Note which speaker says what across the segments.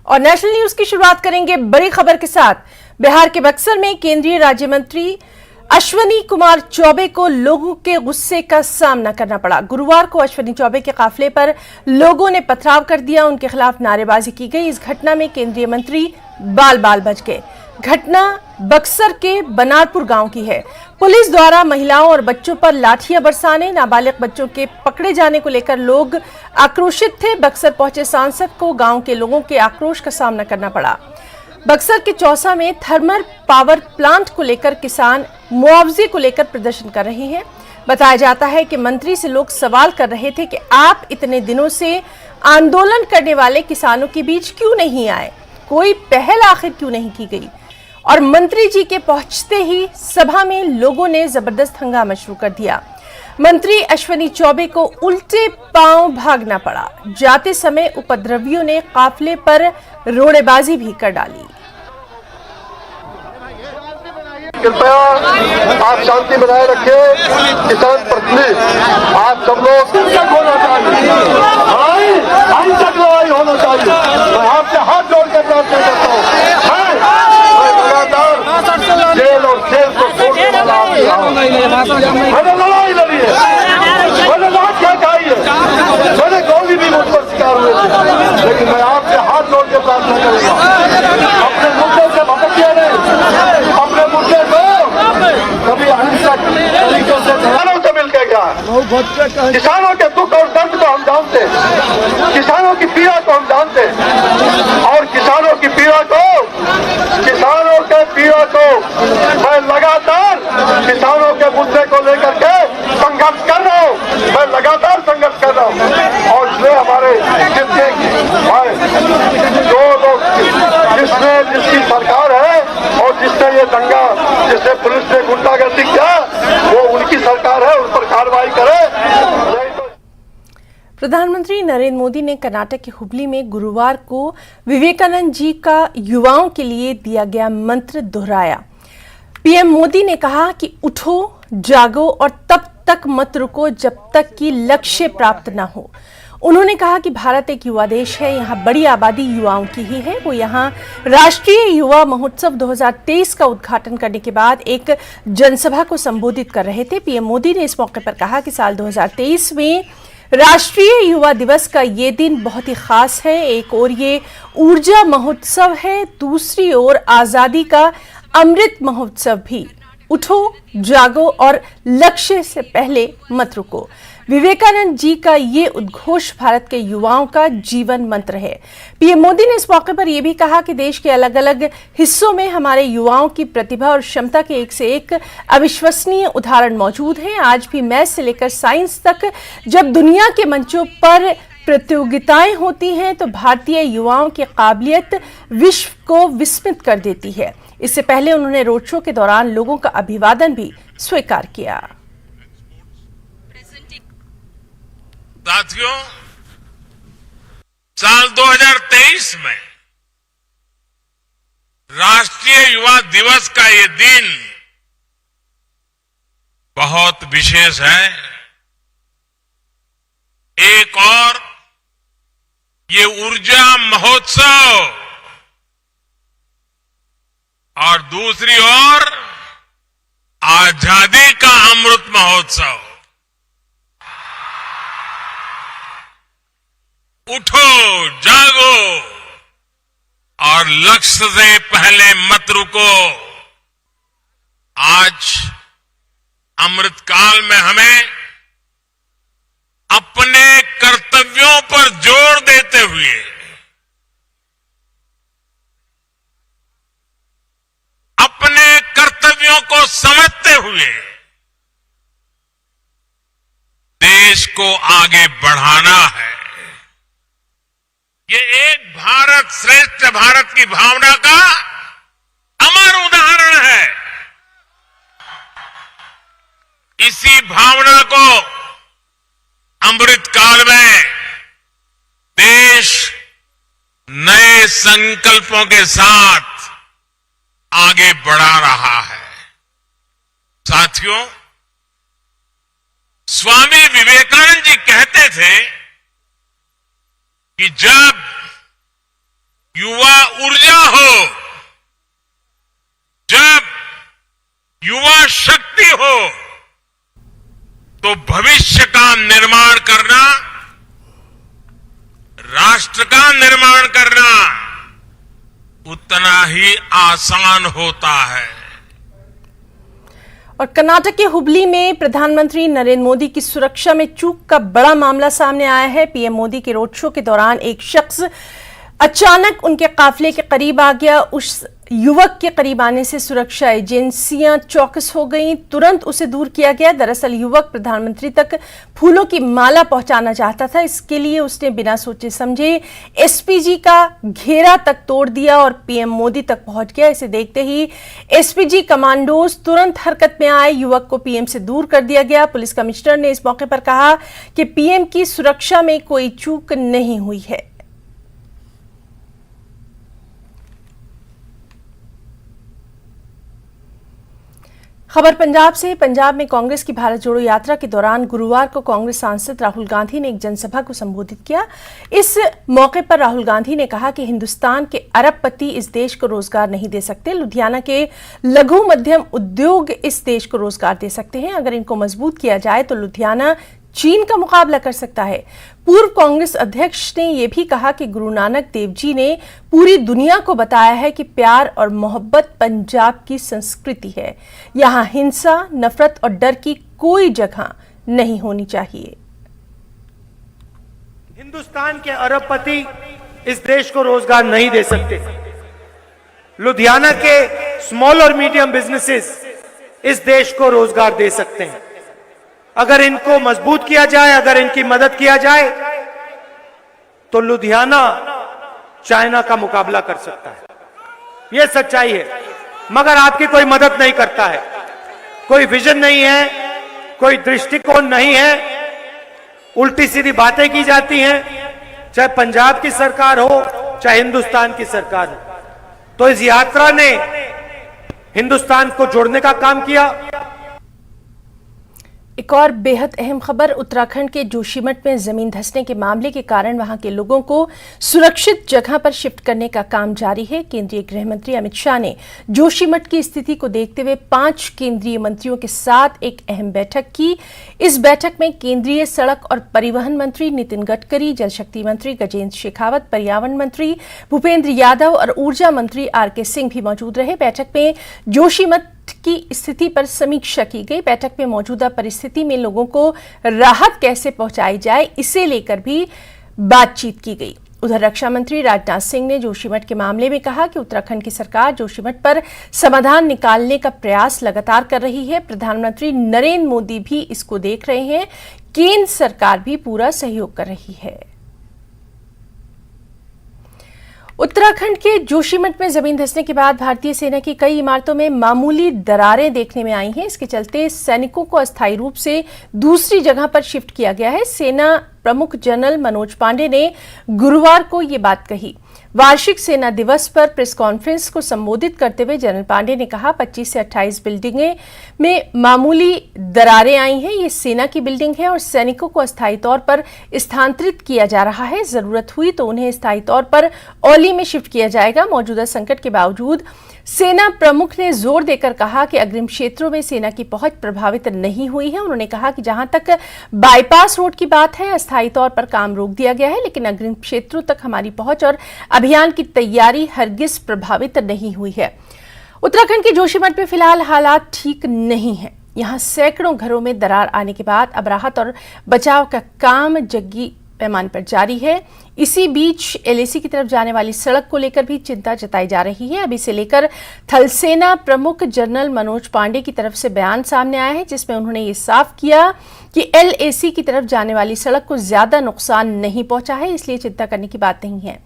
Speaker 1: और national news की शुरुआत करेंगे बड़ी खबर के साथ। बिहार के बक्सर में केंद्रीय राज्य मंत्री अश्विनी कुमार चौबे को लोगों के गुस्से का सामना करना पड़ा। गुरुवार को अश्विनी चौबे के काफिले पर लोगों ने पथराव कर दिया, उनके खिलाफ नारेबाजी की गई। इस घटना में केंद्रीय मंत्री बाल बाल बच गए। घटना बक्सर के बनारपुर गांव की है। पुलिस द्वारा महिलाओं और बच्चों पर लाठियां बरसाने, नाबालिग बच्चों के पकड़े जाने को लेकर लोग आक्रोशित थे। बक्सर पहुंचे सांसद को गांव के लोगों के आक्रोश का सामना करना पड़ा। बक्सर के चौसा में थर्मल पावर प्लांट को लेकर किसान मुआवजे को लेकर प्रदर्शन कर रहे हैं। बताया जाता है कि मंत्री से लोग सवाल कर रहे थे कि आप इतने दिनों से आंदोलन करने वाले किसानों के बीच क्यों नहीं आए, कोई पहल आखिर क्यों नहीं की गई। और मंत्री जी के पहुंचते ही सभा में लोगों ने जबरदस्त हंगामा शुरू कर दिया। मंत्री अश्विनी चौबे को उल्टे पांव भागना पड़ा। जाते समय उपद्रवियों ने काफिले पर रोड़ेबाजी भी कर डाली।
Speaker 2: कृपया आप शांति बनाए रखिए। किसान प्रतिनिधि आप सब लोग हिंसक होना चाहिए, हिंसक लड़ाई होना चाहिए। मैं आपसे हाथ जोड़ के प्रार्थना करता हूँ। लगातार जेल और खेल को छोड़ने वाला आदमी, मैंने लड़ाई लड़ी है, मैंने लाठियां खाई है, मैंने गोली भी मुझ पर शिकार हुए थे, लेकिन मैं आपसे हाथ जोड़ के प्रार्थना करूंगा, अपने मुद्दे से भटकिए नहीं, अपने मुद्दे को कभी अहिंसक तरीकों से किसानों से मिलकर गया। किसानों के दुख और दर्द को हम जानते हैं, किसानों की पीड़ा को हम जानते हैं, और किसानों के पीड़ा को मैं लगातार किसानों के मुद्दे को लेकर के संघर्ष कर रहा हूँ। मैं लगातार संघर्ष कर रहा हूँ। और इसलिए हमारे जितने जो लोग जिसकी सरकार है और जिसने ये दंगा, जिसने पुलिस ने गुंडागर्दी किया, वो उनकी सरकार है, उन पर कार्रवाई करे।
Speaker 1: प्रधानमंत्री नरेंद्र मोदी ने कर्नाटक के हुबली में गुरुवार को विवेकानंद जी का युवाओं के लिए दिया गया मंत्र दोहराया। पीएम मोदी ने कहा कि उठो, जागो और तब तक मत रुको जब तक कि लक्ष्य प्राप्त न हो। उन्होंने कहा कि भारत एक युवा देश है, यहाँ बड़ी आबादी युवाओं की ही है। वो यहाँ राष्ट्रीय युवा महोत्सव 2023 का उद्घाटन करने के बाद एक जनसभा को संबोधित कर रहे थे। पीएम मोदी ने इस मौके पर कहा कि साल 2023 में राष्ट्रीय युवा दिवस का ये दिन बहुत ही खास है। एक ओर ये ऊर्जा महोत्सव है, दूसरी ओर आजादी का अमृत महोत्सव भी। उठो, जागो और लक्ष्य से पहले मत रुको। विवेकानंद जी का ये उद्घोष भारत के युवाओं का जीवन मंत्र है। पीएम मोदी ने इस मौके पर यह भी कहा कि देश के अलग अलग हिस्सों में हमारे युवाओं की प्रतिभा और क्षमता के एक से एक अविश्वसनीय उदाहरण मौजूद हैं। आज भी मैथ से लेकर साइंस तक जब दुनिया के मंचों पर प्रतियोगिताएं होती हैं तो भारतीय युवाओं की काबिलियत विश्व को विस्मित कर देती है। इससे पहले उन्होंने रोड शो के दौरान लोगों का अभिवादन भी स्वीकार किया।
Speaker 3: साथियों, साल 2023 में राष्ट्रीय युवा दिवस का ये दिन बहुत विशेष है। एक और ये ऊर्जा महोत्सव और दूसरी ओर आजादी का अमृत महोत्सव। उठो, जागो और लक्ष्य से पहले मत रुको। आज अमृतकाल में हमें अपने कर्तव्यों पर जोर देते हुए अपने कर्तव्यों को समझते हुए देश को आगे बढ़ाना है। ये एक भारत श्रेष्ठ भारत की भावना का अमर उदाहरण है। इसी भावना को अमृत काल में देश नए संकल्पों के साथ आगे बढ़ा रहा है। साथियों, स्वामी विवेकानंद जी कहते थे कि जब युवा राष्ट्र का निर्माण करना उतना ही आसान होता है।
Speaker 1: और कर्नाटक के हुबली में प्रधानमंत्री नरेंद्र मोदी की सुरक्षा में चूक का बड़ा मामला सामने आया है। पीएम मोदी के रोड शो के दौरान एक शख्स अचानक उनके काफिले के करीब आ गया। उस युवक के करीब आने से सुरक्षा एजेंसियां चौकस हो गईं। तुरंत उसे दूर किया गया। दरअसल युवक प्रधानमंत्री तक फूलों की माला पहुंचाना चाहता था। इसके लिए उसने बिना सोचे समझे एसपीजी का घेरा तक तोड़ दिया और पीएम मोदी तक पहुंच गया। इसे देखते ही एसपीजी कमांडोज तुरंत हरकत में आए। युवक को पीएम से दूर कर दिया गया। पुलिस कमिश्नर ने इस मौके पर कहा कि पीएम की सुरक्षा में कोई चूक नहीं हुई है। खबर पंजाब से। पंजाब में कांग्रेस की भारत जोड़ो यात्रा के दौरान गुरुवार को कांग्रेस सांसद राहुल गांधी ने एक जनसभा को संबोधित किया। इस मौके पर राहुल गांधी ने कहा कि हिंदुस्तान के अरबपति इस देश को रोजगार नहीं दे सकते। लुधियाना के लघु मध्यम उद्योग इस देश को रोजगार दे सकते हैं। अगर इनको मजबूत किया जाए तो लुधियाना चीन का मुकाबला कर सकता है। पूर्व कांग्रेस अध्यक्ष ने यह भी कहा कि गुरु नानक देव जी ने पूरी दुनिया को बताया है कि प्यार और मोहब्बत पंजाब की संस्कृति है। यहां हिंसा, नफरत और डर की कोई जगह नहीं होनी चाहिए।
Speaker 4: हिंदुस्तान के अरबपति इस देश को रोजगार नहीं दे सकते। लुधियाना के स्मॉल और मीडियम बिजनेसेस इस देश को रोजगार दे सकते हैं। अगर इनको मजबूत किया जाए, अगर इनकी मदद किया जाए तो लुधियाना चाइना का मुकाबला कर सकता है। यह सच्चाई है। मगर आपकी कोई मदद नहीं करता है, कोई विजन नहीं है, कोई दृष्टिकोण नहीं है। उल्टी सीधी बातें की जाती हैं, चाहे पंजाब की सरकार हो, चाहे हिंदुस्तान की सरकार हो। तो इस यात्रा ने हिंदुस्तान को जोड़ने का काम किया।
Speaker 1: एक और बेहद अहम खबर। उत्तराखंड के जोशीमठ में जमीन धंसने के मामले के कारण वहां के लोगों को सुरक्षित जगह पर शिफ्ट करने का काम जारी है। केंद्रीय गृह मंत्री अमित शाह ने जोशीमठ की स्थिति को देखते हुए 5 केंद्रीय मंत्रियों के साथ एक अहम बैठक की। इस बैठक में केंद्रीय सड़क और परिवहन मंत्री नितिन गडकरी, जल शक्ति मंत्री गजेंद्र शेखावत, पर्यावरण मंत्री भूपेंद्र यादव और ऊर्जा मंत्री आर.के. सिंह भी मौजूद रहे। बैठक में जोशीमठ की स्थिति पर समीक्षा की गई। बैठक में मौजूदा परिस्थिति में लोगों को राहत कैसे पहुंचाई जाए, इसे लेकर भी बातचीत की गई। उधर रक्षा मंत्री राजनाथ सिंह ने जोशीमठ के मामले में कहा कि उत्तराखंड की सरकार जोशीमठ पर समाधान निकालने का प्रयास लगातार कर रही है। प्रधानमंत्री नरेंद्र मोदी भी इसको देख रहे हैं। केंद्र सरकार भी पूरा सहयोग कर रही है। उत्तराखंड के जोशीमठ में जमीन धंसने के बाद भारतीय सेना की कई इमारतों में मामूली दरारें देखने में आई हैं। इसके चलते सैनिकों को अस्थायी रूप से दूसरी जगह पर शिफ्ट किया गया है। सेना प्रमुख जनरल मनोज पांडे ने गुरुवार को ये बात कही। वार्षिक सेना दिवस पर प्रेस कॉन्फ्रेंस को संबोधित करते हुए जनरल पांडे ने कहा 25 से 28 बिल्डिंगें में मामूली दरारें आई हैं। ये सेना की बिल्डिंग है और सैनिकों को अस्थायी तौर पर स्थानांतरित किया जा रहा है। जरूरत हुई तो उन्हें स्थायी तौर पर औली में शिफ्ट किया जाएगा। मौजूदा संकट के बावजूद सेना प्रमुख ने जोर देकर कहा कि अग्रिम क्षेत्रों में सेना की पहुंच प्रभावित नहीं हुई है। उन्होंने कहा कि जहां तक बाईपास रोड की बात है, अस्थायी तौर पर काम रोक दिया गया है, लेकिन अग्रिम क्षेत्रों तक हमारी पहुंच और अभियान की तैयारी हरगिज प्रभावित नहीं हुई है। उत्तराखंड के जोशीमठ में फिलहाल हालात ठीक नहीं है। यहां सैकड़ों घरों में दरार आने के बाद अब राहत और बचाव का काम जंगी पैमाने पर जारी है। इसी बीच एलएसी की तरफ जाने वाली सड़क को लेकर भी चिंता जताई जा रही है। अब इसे लेकर थल सेना प्रमुख जनरल मनोज पांडे की तरफ से बयान सामने आया है, जिसमें उन्होंने ये साफ किया कि एलएसी की तरफ जाने वाली सड़क को ज्यादा नुकसान नहीं पहुंचा है, इसलिए चिंता करने की बात नहीं है।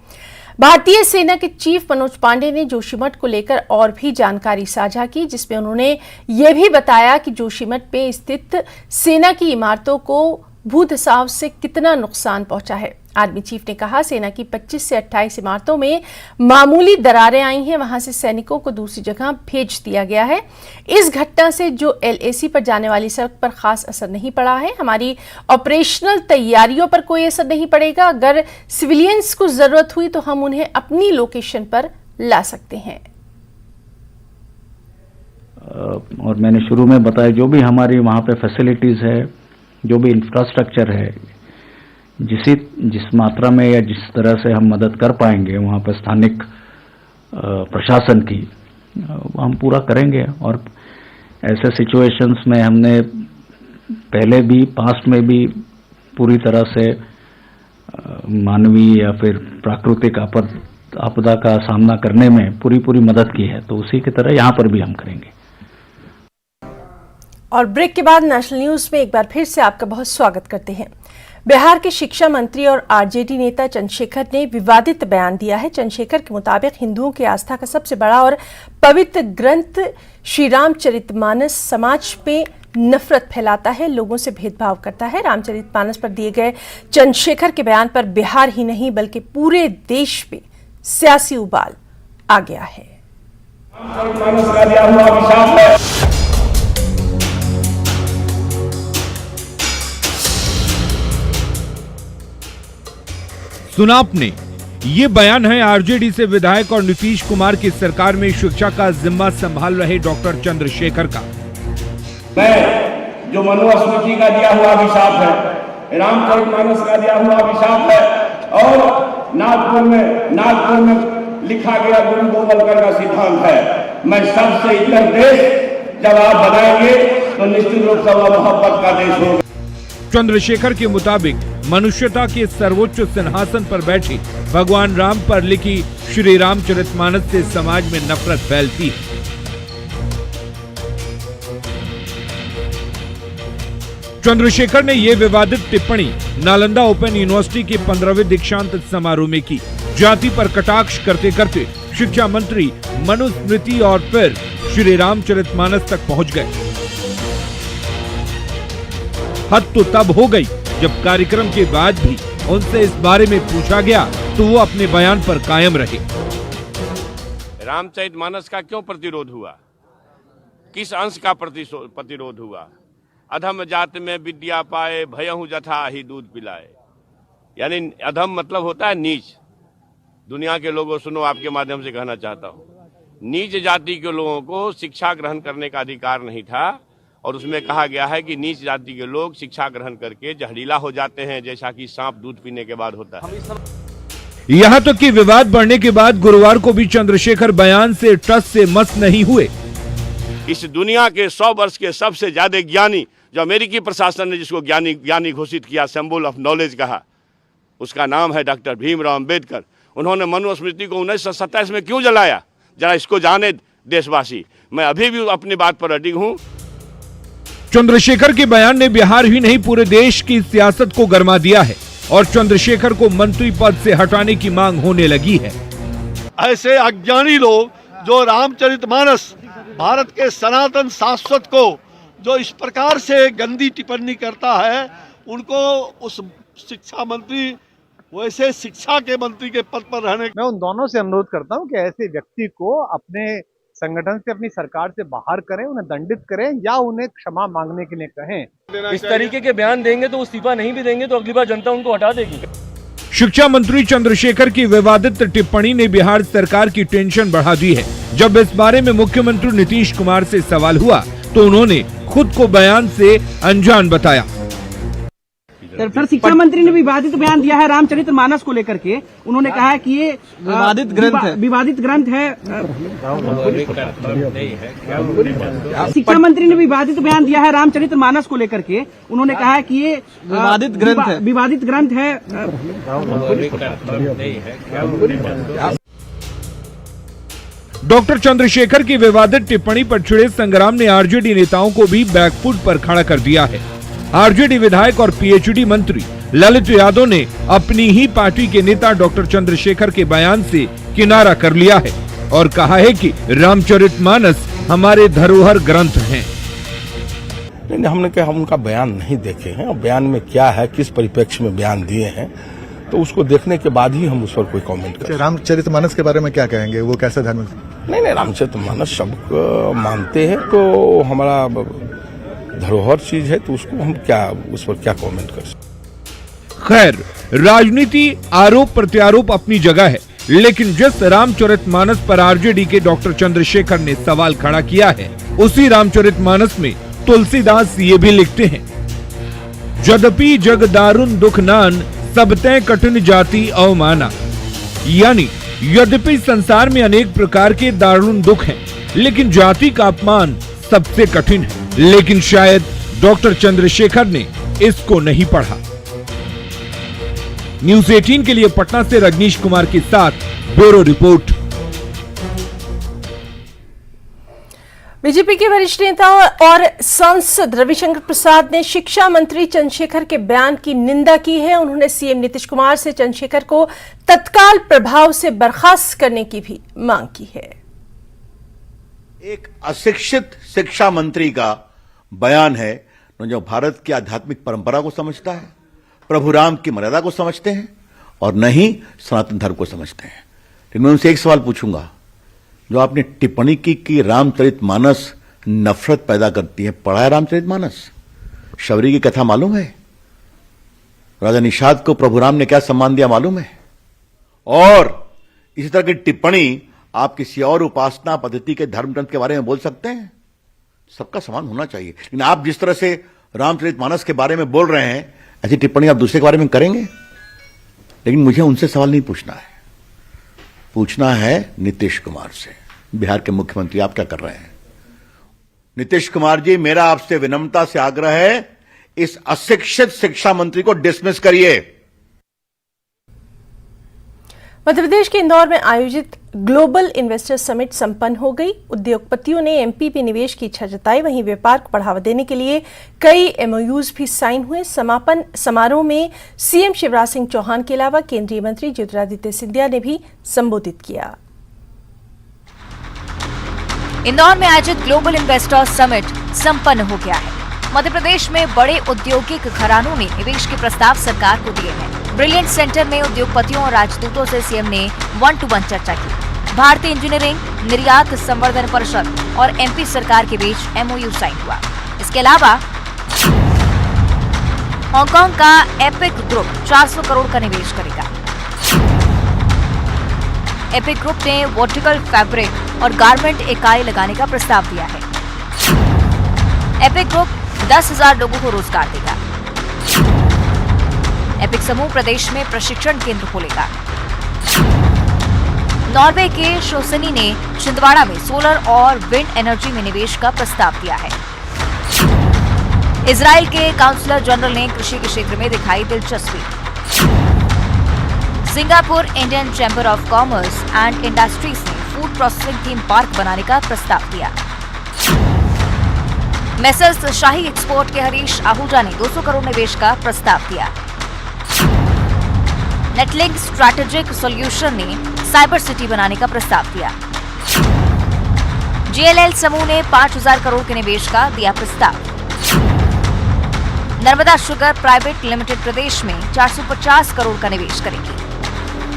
Speaker 1: भारतीय सेना के चीफ मनोज पांडे ने जोशीमठ को लेकर और भी जानकारी साझा की, जिसमें उन्होंने ये भी बताया कि जोशीमठ में स्थित सेना की इमारतों को भूधसाव से कितना नुकसान पहुंचा है। आर्मी चीफ ने कहा सेना की 25 से 28 इमारतों में मामूली दरारें आई हैं, वहां से सैनिकों को दूसरी जगह भेज दिया गया है। इस घटना से जो एलएसी पर जाने वाली सड़क पर खास असर नहीं पड़ा है। हमारी ऑपरेशनल तैयारियों पर कोई असर नहीं पड़ेगा। अगर सिविलियंस को जरूरत हुई तो हम उन्हें अपनी लोकेशन पर ला सकते हैं।
Speaker 5: और मैंने शुरू में बताया जो भी हमारी वहाँ पे फैसिलिटीज़ है, जो भी इंफ्रास्ट्रक्चर है, जिस मात्रा में या जिस तरह से हम मदद कर पाएंगे वहाँ पर स्थानिक प्रशासन की हम पूरा करेंगे। और ऐसे सिचुएशंस में हमने पहले भी पास्ट में भी पूरी तरह से मानवीय या फिर प्राकृतिक आपदा का सामना करने में पूरी मदद की है, तो उसी की तरह यहाँ पर भी हम करेंगे।
Speaker 1: और ब्रेक के बाद नेशनल न्यूज में एक बार फिर से आपका बहुत स्वागत करते हैं। बिहार के शिक्षा मंत्री और आरजेडी नेता चंद्रशेखर ने विवादित बयान दिया है। चंद्रशेखर के मुताबिक हिंदुओं की आस्था का सबसे बड़ा और पवित्र ग्रंथ श्री रामचरितमानस समाज में नफरत फैलाता है, लोगों से भेदभाव करता है। रामचरितमानस पर दिए गए चंद्रशेखर के बयान पर बिहार ही नहीं बल्कि पूरे देश में सियासी उबाल आ गया है।
Speaker 6: सुना आपने, ये बयान है आरजेडी से विधायक और नीतीश कुमार की सरकार में शिक्षा का जिम्मा संभाल रहे डॉक्टर चंद्रशेखर का।
Speaker 7: मैं जो मनुस्मृति का दिया हुआ अभिशाप है, रामचरितमानस का दिया हुआ अभिशाप है और नागपुर में लिखा गया गुरु गोवलकर का सिद्धांत है। मैं सबसे इतर देश जब आप बनाएंगे तो निश्चित रूप से वह मोहब्बत का देश होगा।
Speaker 6: चंद्रशेखर के मुताबिक मनुष्यता के सर्वोच्च सिंहासन पर बैठे भगवान राम पर लिखी श्री रामचरितमानस से समाज में नफरत फैलती है। चंद्रशेखर ने यह विवादित टिप्पणी नालंदा ओपन यूनिवर्सिटी के 15वें दीक्षांत समारोह में की। जाति पर कटाक्ष करते करते शिक्षा मंत्री मनुस्मृति और फिर श्री रामचरितमानस तक पहुंच गए। हद तो तब हो गई जब कार्यक्रम के बाद भी उनसे इस बारे में पूछा गया तो वो अपने बयान पर कायम रहे।
Speaker 8: रामचरितमानस का क्यों प्रतिरोध हुआ? किस अंश का प्रतिरोध हुआ? अधम जात में विद्या पाए, भयहु जथा ही दूध पिलाए। यानी अधम मतलब होता है नीच। दुनिया के लोगों सुनो, आपके माध्यम से कहना चाहता हूँ, नीच जाति के लोगों को शिक्षा ग्रहण करने का अधिकार नहीं था। और उसमें कहा गया है कि नीच जाति के लोग शिक्षा ग्रहण करके जहरीला हो जाते हैं, जैसा कि सांप दूध पीने के बाद होता है।
Speaker 6: यहाँ तक कि विवाद बढ़ने के बाद गुरुवार को भी चंद्रशेखर बयान से टस से मस नहीं हुए।
Speaker 8: इस दुनिया के 100 वर्ष के सबसे ज्यादा ज्ञानी, जो अमेरिकी प्रशासन ने जिसको ज्ञानी घोषित किया, सिंबल ऑफ नॉलेज कहा, उसका नाम है डॉक्टर भीमराव अंबेडकर। उन्होंने मनुस्मृति को 1927 में क्यों जलाया, जरा इसको जाने देशवासी। मैं अभी भी अपनी बात पर अडिग हूं।
Speaker 6: चंद्रशेखर के बयान ने बिहार ही नहीं पूरे देश की सियासत को गरमा दिया है और चंद्रशेखर को मंत्री पद से हटाने की मांग होने लगी है।
Speaker 2: ऐसे अज्ञानी लोग जो रामचरितमानस भारत के सनातन शाश्वत को जो इस प्रकार से गंदी टिप्पणी करता है, उनको उस शिक्षा मंत्री वैसे शिक्षा के मंत्री के पद पर रहने।
Speaker 9: मैं उन दोनों से अनुरोध करता हूं कि ऐसे व्यक्ति को अपने संगठन से, अपनी सरकार से बाहर करें, उन्हें दंडित करें या उन्हें क्षमा मांगने के लिए कहें।
Speaker 10: इस तरीके के बयान देंगे तो वो इस्तीफा नहीं भी देंगे तो अगली बार जनता उनको हटा देगी।
Speaker 6: शिक्षा मंत्री चंद्रशेखर की विवादित टिप्पणी ने बिहार सरकार की टेंशन बढ़ा दी है। जब इस बारे में मुख्यमंत्री नीतीश कुमार से सवाल हुआ तो उन्होंने खुद को बयान से अनजान बताया।
Speaker 11: सर, शिक्षा मंत्री ने विवादित बयान दिया है रामचरितमानस को लेकर के। उन्होंने कहा है कि ये विवादित ग्रंथ है। शिक्षा मंत्री ने विवादित बयान दिया है रामचरितमानस को लेकर के। उन्होंने कहा है कि ये विवादित ग्रंथ है।
Speaker 6: डॉक्टर चंद्रशेखर की विवादित टिप्पणी पर छिड़े संग्राम ने आरजेडी नेताओं को भी बैकफुट पर खड़ा कर दिया है। आरजेडी विधायक और पीएचडी मंत्री ललित यादव ने अपनी ही पार्टी के नेता डॉक्टर चंद्रशेखर के बयान से किनारा कर लिया है और कहा है कि रामचरितमानस हमारे धरोहर ग्रंथ हैं।
Speaker 12: नहीं, हमने कहा हम उनका बयान नहीं देखे हैं और बयान में क्या है, किस परिप्रेक्ष्य में बयान दिए हैं, तो उसको देखने के बाद ही हम उस पर कोई कमेंट करें।
Speaker 13: रामचरितमानस के बारे में क्या कहेंगे, वो कैसा धर्म?
Speaker 12: नहीं, रामचरितमानस सब मानते हैं, तो हमारा धरोहर चीज है, तो उसको हम क्या, उस पर क्या कमेंट कर सकते।
Speaker 6: खैर, राजनीति आरोप प्रत्यारोप अपनी जगह है, लेकिन जिस रामचरितमानस पर आरजेडी के डॉक्टर चंद्रशेखर ने सवाल खड़ा किया है, उसी रामचरितमानस में तुलसीदास ये भी लिखते हैं, यद्यपि जग दारुण दुख नान सबते कठिन जाति अवमाना। यानी यद्यपि संसार में अनेक प्रकार के दारुण दुख हैं, लेकिन जाति का अपमान सबसे कठिन है। लेकिन शायद डॉक्टर चंद्रशेखर ने इसको नहीं पढ़ा। न्यूज़ 18 के लिए पटना से रजनीश कुमार के साथ ब्यूरो रिपोर्ट।
Speaker 1: बीजेपी के वरिष्ठ नेता और सांसद रविशंकर प्रसाद ने शिक्षा मंत्री चंद्रशेखर के बयान की निंदा की है। उन्होंने सीएम नीतीश कुमार से चंद्रशेखर को तत्काल प्रभाव से बर्खास्त करने की भी मांग की है।
Speaker 14: एक अशिक्षित शिक्षा मंत्री का बयान है जो भारत की आध्यात्मिक परंपरा को समझता है, प्रभु राम की मर्यादा को समझते हैं और न ही सनातन धर्म को समझते हैं। लेकिन मैं उनसे एक सवाल पूछूंगा, जो आपने टिप्पणी की कि रामचरितमानस नफरत पैदा करती है, पढ़ा है रामचरितमानस? शबरी की कथा मालूम है? राजा निषाद को प्रभु राम ने क्या सम्मान दिया मालूम है? और इसी तरह की टिप्पणी आप किसी और उपासना पद्धति के धर्म ग्रंथ के बारे में बोल सकते हैं? सबका समान होना चाहिए। लेकिन आप जिस तरह से रामचरितमानस के बारे में बोल रहे हैं, ऐसी टिप्पणी आप दूसरे के बारे में करेंगे? लेकिन मुझे उनसे सवाल नहीं पूछना है, पूछना है नीतीश कुमार से। बिहार के मुख्यमंत्री आप क्या कर रहे हैं? नीतीश कुमार जी, मेरा आपसे विनम्रता से आग्रह है, इस अशिक्षित शिक्षा मंत्री को डिसमिस करिए।
Speaker 1: मध्य प्रदेश के इंदौर में आयोजित ग्लोबल इन्वेस्टर समिट संपन्न हो गई। उद्योगपतियों ने एमपी में निवेश की इच्छा जताई। वहीं व्यापार को बढ़ावा देने के लिए कई एमओयूज भी साइन हुए। समापन समारोह में सीएम शिवराज सिंह चौहान के अलावा केंद्रीय मंत्री ज्योतिरादित्य सिंधिया ने भी संबोधित किया।
Speaker 15: इंदौर में आयोजित ग्लोबल इन्वेस्टर समिट संपन्न हो गया है। मध्य प्रदेश में बड़े औद्योगिक घरानों ने निवेश के प्रस्ताव सरकार को दिए हैं। ब्रिलियंट सेंटर में उद्योगपतियों और राजदूतों से सीएम ने 1-to-1 चर्चा की। भारतीय इंजीनियरिंग निर्यात संवर्धन परिषद और एमपी सरकार के बीच एमओयू साइन हुआ। इसके अलावा हांगकांग का एपिक ग्रुप 400 करोड़ का निवेश करेगा। एपिक ग्रुप ने वर्टिकल फैब्रिक और गारमेंट इकाई लगाने का प्रस्ताव दिया है। एपिक ग्रुप 10,000 लोगों को रोजगार देगा। एपिक समूह प्रदेश में प्रशिक्षण केंद्र खोलेगा। नॉर्वे के शोसनी ने छिंदवाड़ा में सोलर और विंड एनर्जी में निवेश का प्रस्ताव दिया है। इजराइल के काउंसलर जनरल ने कृषि के क्षेत्र में दिखाई दिलचस्पी। Singapore Indian chamber of commerce and industries ने फूड प्रोसेसिंग थीम पार्क बनाने का प्रस्ताव दिया। मेसर्स शाही एक्सपोर्ट के हरीश आहूजा ने 200 करोड़ निवेश का प्रस्ताव दिया। नेटलिंक स्ट्रैटेजिक सॉल्यूशन ने साइबर सिटी बनाने का प्रस्ताव दिया। जीएलएल समूह ने 5,000 करोड़ के निवेश का दिया प्रस्ताव। नर्मदा शुगर प्राइवेट लिमिटेड प्रदेश में 450 करोड़ का निवेश करेगी।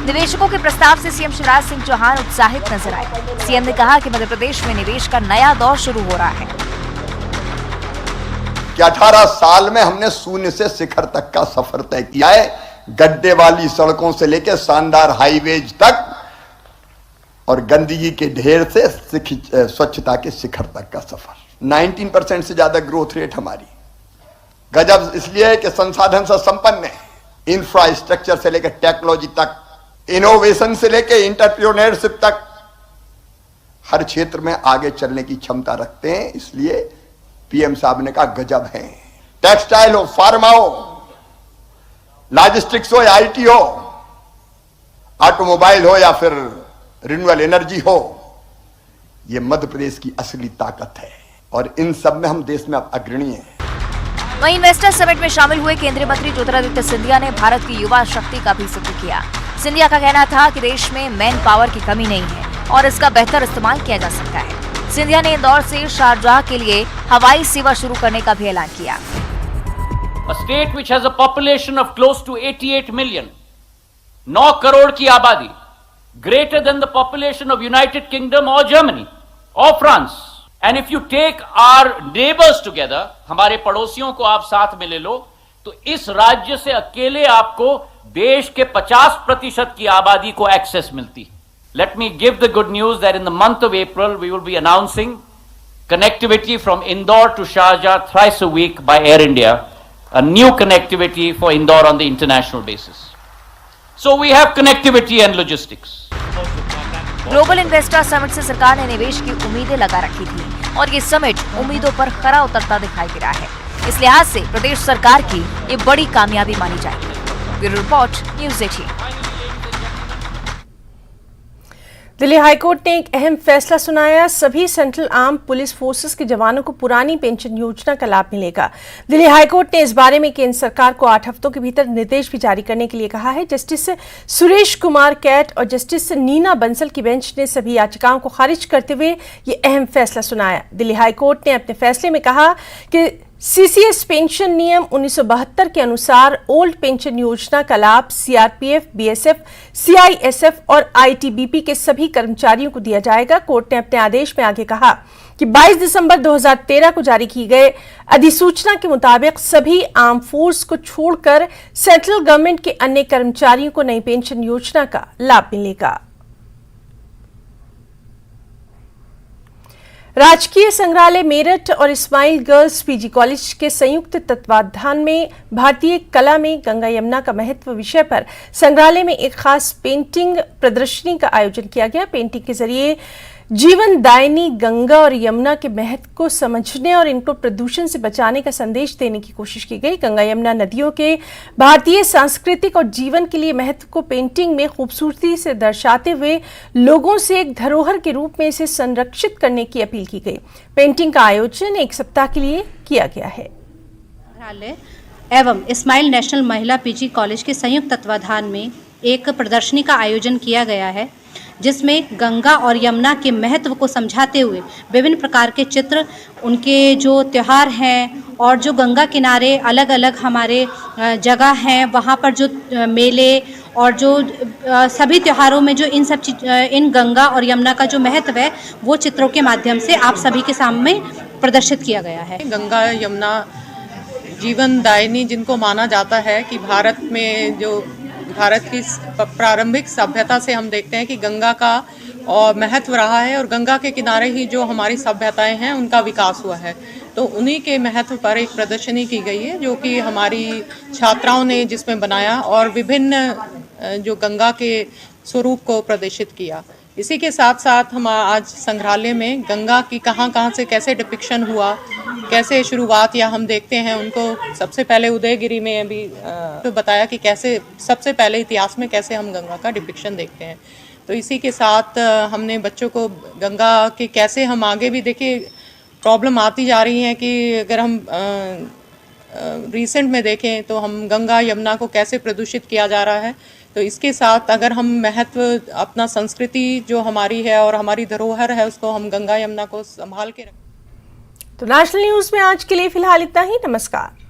Speaker 15: निवेशकों के प्रस्ताव से सीएम शिवराज सिंह चौहान उत्साहित नजर आए। सीएम ने कहा कि मध्य प्रदेश में निवेश का नया दौर शुरू हो रहा है।
Speaker 16: कि 18 साल में हमने शून्य से शिखर तक का सफर तय किया है। गड्ढे वाली सड़कों से लेकर शानदार हाईवेज तक और गंदगी के ढेर से स्वच्छता के शिखर तक का सफर। 19% से ज्यादा ग्रोथ रेट हमारी। गजब इसलिए है कि संसाधन से संपन्न है। इंफ्रास्ट्रक्चर से लेकर टेक्नोलॉजी तक, इनोवेशन से लेकर एंटरप्रेन्योरशिप तक हर क्षेत्र में आगे चलने की क्षमता रखते हैं। इसलिए पीएम साहब ने कहा गजब है। टेक्सटाइल हो, फार्मा हो, लॉजिस्टिक्स हो या आईटी हो, ऑटोमोबाइल हो या फिर रिन्यूएबल एनर्जी हो, यह मध्य प्रदेश की असली ताकत है और इन सब में हम देश में अग्रणी हैं।
Speaker 15: वहीं इन्वेस्टर समिट में शामिल हुए केंद्रीय मंत्री ज्योतिरादित्य सिंधिया ने भारत की युवा शक्ति का भी जिक्र किया। सिंधिया का कहना था कि देश में मैन पावर की कमी नहीं है और इसका बेहतर इस्तेमाल किया जा सकता है। सिंधिया ने इंदौर से शारजाह के लिए हवाई सेवा शुरू करने का भी ऐलान किया।
Speaker 17: A state which has a population of close to 88 million, 9 crore की आबादी, greater than the population of United Kingdom or Germany or France. And if you take our neighbors together, हमारे पड़ोसियों को आप साथ में ले लो, तो इस राज्य से अकेले आपको देश के 50% की आबादी को एक्सेस मिलती। Let me give the good news that in the month of April we will be announcing connectivity from Indore to Sharjah thrice a week by Air India, a new connectivity for Indore on the international basis. So we have connectivity and logistics.
Speaker 15: Global investor summit से सरकार ने निवेश की उम्मीदें लगा रखी थी और ये समिट उम्मीदों पर खरा उतरता दिखाई दे रहा है। इस लिहाज से प्रदेश सरकार की ये बड़ी कामयाबी मानी जाएगी। Bureau report, news 18।
Speaker 1: Delhi high court ने एक अहम फैसला सुनाया। सभी सेंट्रल आर्म पुलिस फोर्सेस के जवानों को पुरानी पेंशन योजना का लाभ मिलेगा। दिल्ली हाईकोर्ट ने इस बारे में केंद्र सरकार को 8 हफ्तों के भीतर निर्देश भी जारी करने के लिए कहा है। जस्टिस सुरेश कुमार कैट और जस्टिस नीना बंसल की बेंच ने सभी याचिकाओं को खारिज करते हुए ये अहम फैसला सुनाया। दिल्ली हाईकोर्ट ने अपने फैसले में कहा कि सीसीएस पेंशन नियम 1972 के अनुसार ओल्ड पेंशन योजना का लाभ सीआरपीएफ, बीएसएफ, सीआईएसएफ और आईटीबीपी के सभी कर्मचारियों को दिया जाएगा। कोर्ट ने अपने आदेश में आगे कहा कि 22 दिसंबर 2013 को जारी की गए अधिसूचना के मुताबिक सभी आर्म फोर्स को छोड़कर सेंट्रल गवर्नमेंट के अन्य कर्मचारियों को नई पेंशन योजना का लाभ मिलेगा। राजकीय संग्रहालय मेरठ और इस्माइल गर्ल्स पीजी कॉलेज के संयुक्त तत्वाधान में भारतीय कला में गंगा यमुना का महत्व विषय पर संग्रहालय में एक खास पेंटिंग प्रदर्शनी का आयोजन किया गया। पेंटिंग के जरिए जीवनदायिनी गंगा और यमुना के महत्व को समझने और इनको प्रदूषण से बचाने का संदेश देने की कोशिश की गई। गंगा यमुना नदियों के भारतीय सांस्कृतिक और जीवन के लिए महत्व को पेंटिंग में खूबसूरती से दर्शाते हुए लोगों से एक धरोहर के रूप में इसे संरक्षित करने की अपील की गई। पेंटिंग का आयोजन 1 सप्ताह के लिए किया गया है।
Speaker 18: संग्रहालय एवं इस्माइल नेशनल महिला पीजी कॉलेज के संयुक्त तत्वाधान में एक प्रदर्शनी का आयोजन किया गया है, जिसमें गंगा और यमुना के महत्व को समझाते हुए विभिन्न प्रकार के चित्र, उनके जो त्यौहार हैं और जो गंगा किनारे अलग अलग हमारे जगह हैं वहाँ पर जो मेले और जो सभी त्योहारों में जो इन गंगा और यमुना का जो महत्व है वो चित्रों के माध्यम से आप सभी के सामने प्रदर्शित किया गया है।
Speaker 19: गंगा यमुना जीवनदायिनी जिनको माना जाता है कि भारत में जो भारत की प्रारंभिक सभ्यता से हम देखते हैं कि गंगा का और महत्व रहा है और गंगा के किनारे ही जो हमारी सभ्यताएं हैं उनका विकास हुआ है। तो उन्हीं के महत्व पर एक प्रदर्शनी की गई है जो कि हमारी छात्राओं ने जिसमें बनाया और विभिन्न जो गंगा के स्वरूप को प्रदर्शित किया। इसी के साथ साथ हम आज संग्रहालय में गंगा की कहाँ से कैसे डिपिक्शन हुआ, कैसे शुरुआत या हम देखते हैं उनको सबसे पहले उदयगिरी में अभी तो बताया कि कैसे सबसे पहले इतिहास में कैसे हम गंगा का डिपिक्शन देखते हैं। तो इसी के साथ हमने बच्चों को गंगा के कैसे हम आगे भी देखिए प्रॉब्लम आती जा रही है कि अगर हम रिसेंट में देखें तो हम गंगा यमुना को कैसे प्रदूषित किया जा रहा है। तो इसके साथ अगर हम महत्व अपना संस्कृति जो हमारी है और हमारी धरोहर है उसको हम गंगा यमुना को संभाल के रखें।
Speaker 1: तो नेशनल न्यूज में आज के लिए फिलहाल इतना ही। नमस्कार।